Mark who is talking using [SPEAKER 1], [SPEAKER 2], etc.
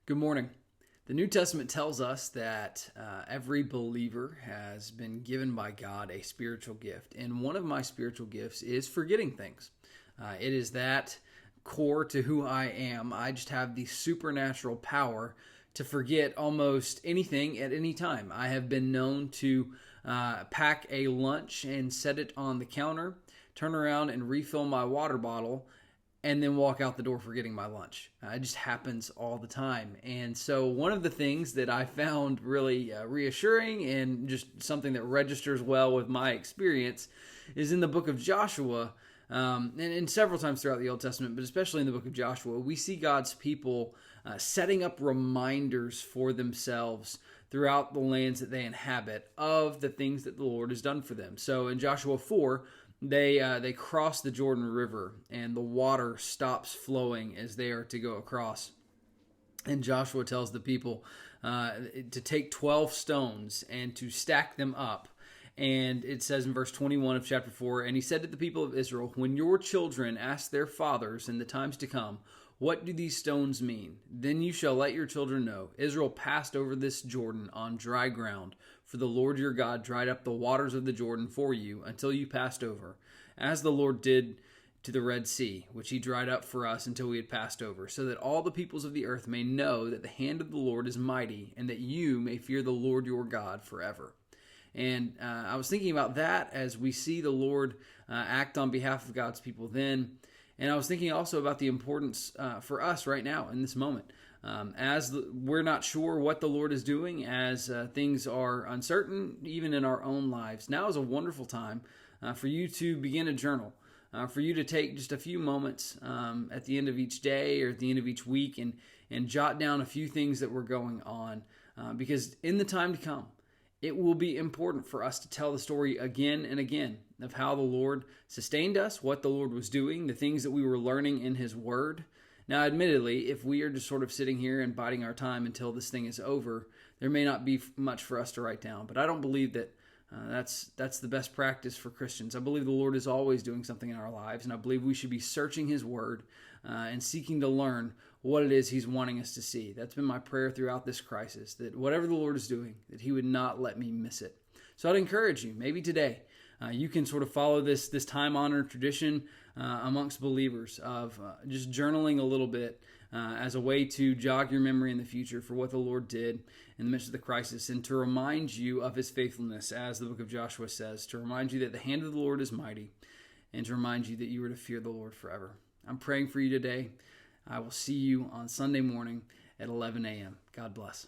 [SPEAKER 1] Good morning. The New Testament tells us that every believer has been given by God a spiritual gift. And one of my spiritual gifts is forgetting things. It is that core to who I am. I just have the supernatural power to forget almost anything at any time. I have been known to pack a lunch and set it on the counter, turn around and refill my water bottle, and then walk out the door forgetting my lunch. It just happens all the time. And so one of the things that I found really reassuring and just something that registers well with my experience is in the book of Joshua, and several times throughout the Old Testament, but especially in the book of Joshua, we see God's people setting up reminders for themselves throughout the lands that they inhabit of the things that the Lord has done for them. So in Joshua 4, they cross the Jordan River, and the water stops flowing as they are to go across. And Joshua tells the people to take 12 stones and to stack them up. And it says in verse 21 of chapter 4, "And he said to the people of Israel, when your children ask their fathers in the times to come, what do these stones mean? Then you shall let your children know. Israel passed over this Jordan on dry ground, for the Lord your God dried up the waters of the Jordan for you until you passed over, as the Lord did to the Red Sea, which he dried up for us until we had passed over, so that all the peoples of the earth may know that the hand of the Lord is mighty, and that you may fear the Lord your God forever." And I was thinking about that as we see the Lord act on behalf of God's people then. And I was thinking also about the importance for us right now in this moment. We're not sure what the Lord is doing, as things are uncertain, even in our own lives. Now is a wonderful time for you to begin a journal, for you to take just a few moments at the end of each day or at the end of each week and jot down a few things that were going on. Because in the time to come, it will be important for us to tell the story again and again of how the Lord sustained us, what the Lord was doing, the things that we were learning in His Word. Now, admittedly, if we are just sort of sitting here and biding our time until this thing is over, there may not be much for us to write down. But I don't believe that that's the best practice for Christians. I believe the Lord is always doing something in our lives, and I believe we should be searching His Word and seeking to learn what it is He's wanting us to see. That's been my prayer throughout this crisis, that whatever the Lord is doing, that He would not let me miss it. So I'd encourage you, maybe today, you can sort of follow this time-honored tradition amongst believers of just journaling a little bit as a way to jog your memory in the future for what the Lord did in the midst of the crisis, and to remind you of His faithfulness, as the book of Joshua says, to remind you that the hand of the Lord is mighty, and to remind you that you are to fear the Lord forever. I'm praying for you today. I will see you on Sunday morning at 11 a.m. God bless.